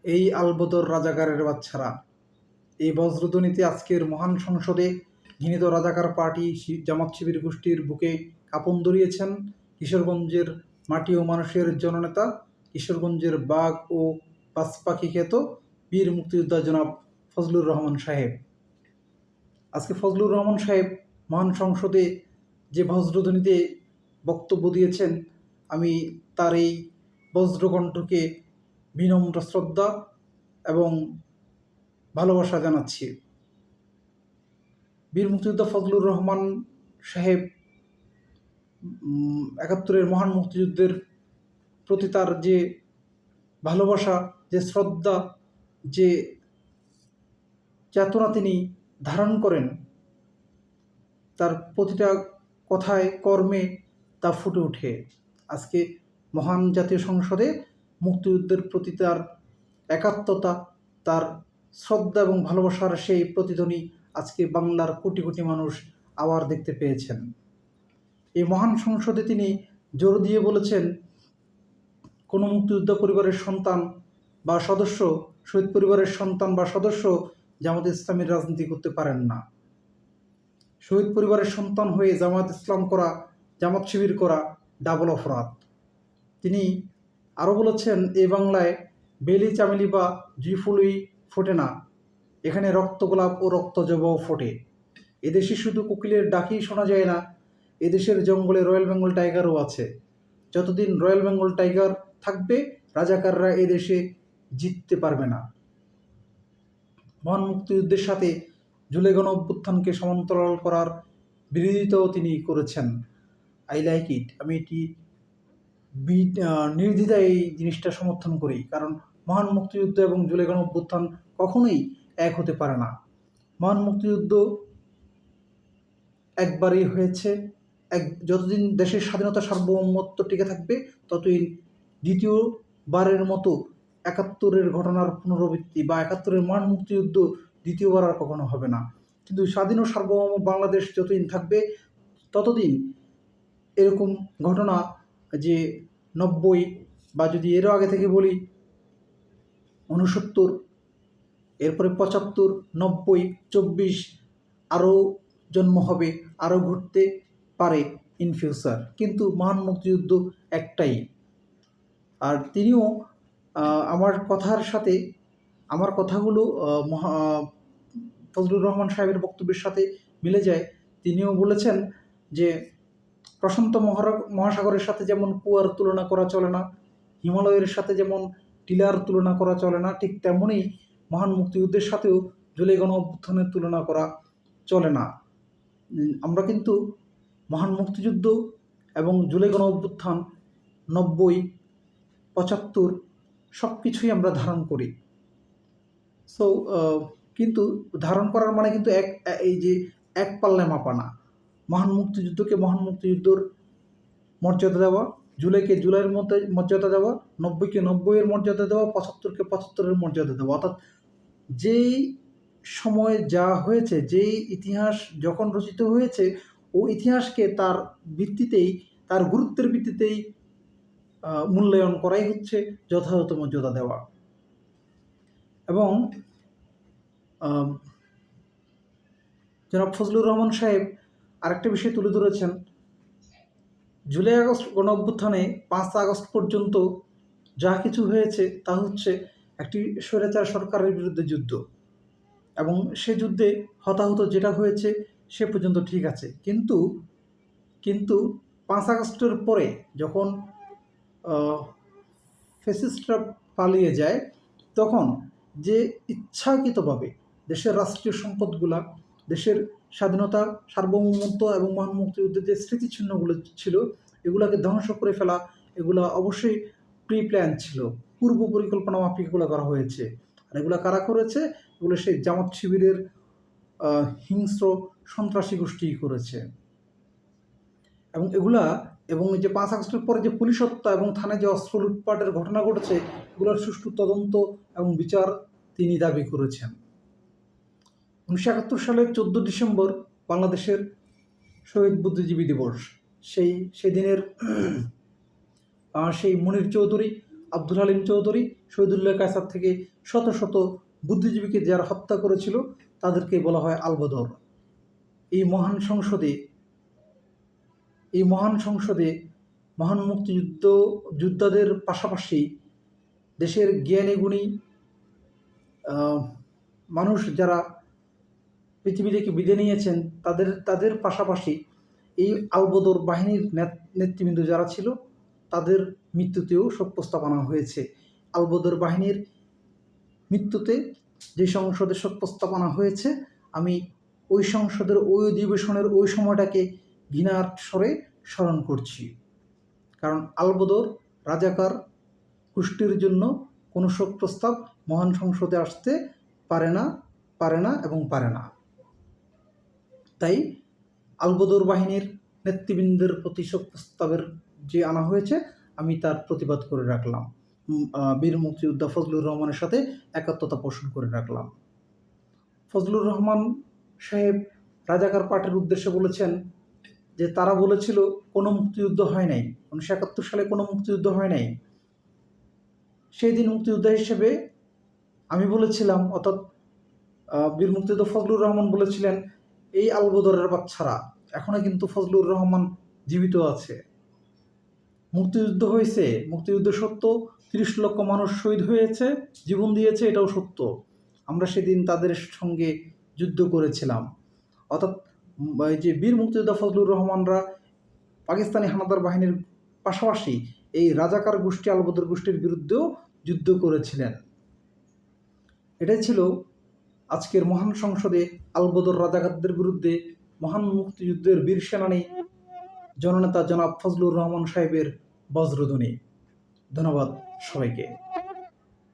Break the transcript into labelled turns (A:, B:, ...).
A: এই আলবদর রাজাকারের বাচ্চারা, এই বজ্রধ্বনিতে আজকের মহান সংসদে ঘৃণিত রাজাকার পার্টি জামাত শিবির গোষ্ঠীর বুকে কাঁপন ধরিয়েছেন কিশোরগঞ্জের মাটি ও মানুষের জননেতা, কিশোরগঞ্জের বাঘ ও বাজপাখি খ্যাত বীর মুক্তিযোদ্ধা জনাব ফজলুর রহমান সাহেব। আজকে ফজলুর রহমান সাহেব মহান সংসদে যে বজ্রধ্বনিতে বক্তব্য দিয়েছেন, আমি তার এই বজ্রকণ্ঠকে বিনম্র শ্রদ্ধা এবং ভালোবাসা জানাচ্ছি। বীর মুক্তিযোদ্ধা ফজলুর রহমান সাহেব ৭১-এর মহান মুক্তিযুদ্ধের প্রতি তার যে ভালোবাসা, যে শ্রদ্ধা, যে চেতনা তিনি ধারণ করেন, তার প্রতিটা কথায় কর্মে তা ফুটে ওঠে। আজকে মহান জাতীয় সংসদে মুক্তিযুদ্ধের প্রতি তার একাত্মতা, তার শ্রদ্ধা এবং ভালোবাসার সেই প্রতিধ্বনি আজকে বাংলার কোটি কোটি মানুষ আবার দেখতে পেয়েছেন। এই মহান সংসদে তিনি জোর দিয়ে বলেছেন, কোনো মুক্তিযোদ্ধা পরিবারের সন্তান বা সদস্য, শহীদ পরিবারের সন্তান বা সদস্য জামাত ইসলামের রাজনীতি করতে পারেন না। শহীদ পরিবারের সন্তান হয়ে জামাত ইসলাম করা, জামাত শিবির করা ডাবল অপরাধ। তিনি আরও বলেছেন, এই বাংলায় বেলি চামেলি বা জুঁই ফোটে না, এখানে রক্তগোলাপ ও রক্তজবাও ফোটে। এদেশে শুধু কোকিলের ডাকই শোনা যায় না, এদেশের জঙ্গলে রয়্যাল বেঙ্গল টাইগারও আছে। যতদিন রয়্যাল বেঙ্গল টাইগার থাকবে, রাজাকাররা এদেশে জিততে পারবে না। মহান মুক্তিযুদ্ধের সাথে জুলাই গণ-অভ্যুত্থানকে সমান্তরাল করার বিরোধিতাও তিনি করেছেন। I like it. আমি এটি নির্দ্বিধায় এই জিনিসটা সমর্থন করি, কারণ মহান মুক্তিযুদ্ধ এবং জুলাই গণ-অভ্যুত্থান কখনোই এক হতে পারে না। মহান মুক্তিযুদ্ধ একবারই হয়েছে, যতদিন দেশের স্বাধীনতা সার্বভৌমত্ব টিকে থাকবে, ততদিন দ্বিতীয়বারের মতো ৭১-এর ঘটনার পুনরাবৃত্তি বা ৭১-এর মহান মুক্তিযুদ্ধ দ্বিতীয়বার আর কখনো হবে না। কিন্তু স্বাধীন ও সার্বভৌম বাংলাদেশ যতদিন থাকবে, ততদিন এরকম ঘটনা, যে ৯০ বা যদি এরও আগে থেকে বলি ৬৯, এরপরে ৭৫, ৯০, ২৪ আরও জন্ম হবে, আরও ঘটতে পারে ইন ফিউচার। কিন্তু মহান মুক্তিযুদ্ধ একটাই। আর তিনিও আমার কথার সাথে আমার কথাগুলো ফজলুর রহমান সাহেবের বক্তব্যের সাথে মিলে যায়। তিনিও বলেছেন যে প্রশান্ত মহাসাগরের সাথে যেমন কুয়ার তুলনা করা চলে না, হিমালয়ের সাথে যেমন টিলার তুলনা করা চলে না, ঠিক তেমনই মহান মুক্তিযুদ্ধের সাথেও জুলাই গণ-অভ্যুত্থানের তুলনা করা চলে না। আমরা কিন্তু মহান মুক্তিযুদ্ধ এবং জুলাই গণ-অভ্যুত্থান, ৯০, ৭৫ সব কিছুই আমরা ধারণ করি। সো কিন্তু ধারণ করার মানে কিন্তু এই যে এক পাল্লায় মাপা না। মহান মুক্তিযুদ্ধকে মহান মুক্তিযুদ্ধর মর্যাদা দেওয়া, জুলাইকে জুলাইয়ের মধ্যে মর্যাদা দেওয়া, ৯০-কে ৯০-এর মর্যাদা দেওয়া, ৭৫-কে ৭৫-এর মর্যাদা দেওয়া। অর্থাৎ যেই সময়ে যা হয়েছে, যেই ইতিহাস যখন রচিত হয়েছে, ও ইতিহাসকে তার ভিত্তিতেই, তার গুরুত্বের ভিত্তিতেই মূল্যায়ন করাই হচ্ছে যথাযথ মর্যাদা দেওয়া। এবং জনাব ফজলুর রহমান সাহেব আরেকটা বিষয় তুলে ধরেছেন, জুলাই আগস্ট গণ-অভ্যুত্থানে ৫ আগস্ট পর্যন্ত যা কিছু হয়েছে তা হচ্ছে একটি স্বৈরাচার সরকারের বিরুদ্ধে যুদ্ধ, এবং সে যুদ্ধে হতাহত যেটা হয়েছে সে পর্যন্ত ঠিক আছে। কিন্তু ৫ আগস্টের পরে যখন ফ্যাসিস্টরা পালিয়ে যায়, তখন যে ইচ্ছাকৃতভাবে দেশের রাষ্ট্রীয় সম্পদগুলা, দেশের স্বাধীনতা, সার্বভৌমত্ব এবং মহান মুক্তিযুদ্ধের যে স্মৃতিচিহ্নগুলো ছিল, এগুলাকে ধ্বংস করে ফেলা, এগুলা অবশ্যই প্রি প্ল্যান ছিল, পূর্ব পরিকল্পনা মাফিক এগুলো করা হয়েছে। আর এগুলো কারা করেছে? এগুলো সেই জামাত শিবিরের হিংস্র সন্ত্রাসী গোষ্ঠী করেছে। এবং এই যে ৫ আগস্টের পরে যে পুলিশ হত্যা এবং থানায় যে অস্ত্র লুটপাটের ঘটনা ঘটেছে, এগুলোর সুষ্ঠু তদন্ত এবং বিচার তিনি দাবি করেছেন। ১৯৭১ সালের ১৪ ডিসেম্বর বাংলাদেশের শহীদ বুদ্ধিজীবী দিবস। সেদিনের সেই মনির চৌধুরী, আব্দুল হালিম চৌধুরী, শহীদুল্লাহ কায়সার থেকে শত শত বুদ্ধিজীবীকে যারা হত্যা করেছিল তাদেরকে বলা হয় আলবদর। এই মহান সংসদে মহান যোদ্ধাদের পাশাপাশি দেশের জ্ঞানী গুণী মানুষ যারা পৃথিবী থেকে বিদায় নিয়েছেন তাদের পাশাপাশি এই আলবদর বাহিনীর নেতৃবৃন্দ যারা ছিল তাদের মৃত্যুতেও শোক প্রস্তাবনা হয়েছে। আলবদর বাহিনীর মৃত্যুতে যে সংসদে শোক প্রস্তাবনা হয়েছে, আমি ওই সংসদের ওই অধিবেশনের ওই সময়টাকে ঘৃণার স্বরে স্মরণ করছি। কারণ আলবদর রাজাকার গোষ্ঠীর জন্য কোনো শোক প্রস্তাব মহান সংসদে আসতে পারে না। তাই আলবদর বাহিনীর নেতৃবৃন্দের প্রতি শোক প্রস্তাবের যে আনা হয়েছে, আমি তার প্রতিবাদ করে রাখলাম। বীর মুক্তিযোদ্ধা ফজলুর রহমানের সাথে একাত্মতা পোষণ করে রাখলাম। ফজলুর রহমান সাহেব রাজাকার পার্টির উদ্দেশ্যে বলেছেন যে তারা বলেছিল কোনো মুক্তিযুদ্ধ হয় নাই, 1971 সালে কোনো মুক্তিযুদ্ধ হয় নাই। সেই দিন মুক্তিযোদ্ধা হিসেবে আমি বলেছিলাম, অর্থাৎ বীর মুক্তিযোদ্ধা ফজলুর রহমান বলেছিলেন, এই আলবদরের বাচ্চারা, এখনো কিন্তু ফজলুর রহমান জীবিত আছে। মুক্তিযুদ্ধ হয়েছে, মুক্তিযুদ্ধ সত্য, 30 লক্ষ মানুষ শহীদ হয়েছে, জীবন দিয়েছে, এটাও সত্য। আমরা সেদিন তাদের সঙ্গে যুদ্ধ করেছিলাম। অর্থাৎ এই যে বীর মুক্তিযোদ্ধা ফজলুর রহমানরা পাকিস্তানি হানাদার বাহিনীর পাশাপাশি এই রাজাকার গোষ্ঠী আলবদর গোষ্ঠীর বিরুদ্ধেও যুদ্ধ করেছিলেন। এটাই ছিল আজকের মহান সংসদে আলবদর রাজাকারদের বিরুদ্ধে মহান মুক্তিযুদ্ধের বীর সেনানী জননেতা জনাব ফজলুর রহমান সাহেবের বজ্রধ্বনি। ধন্যবাদ সবাইকে।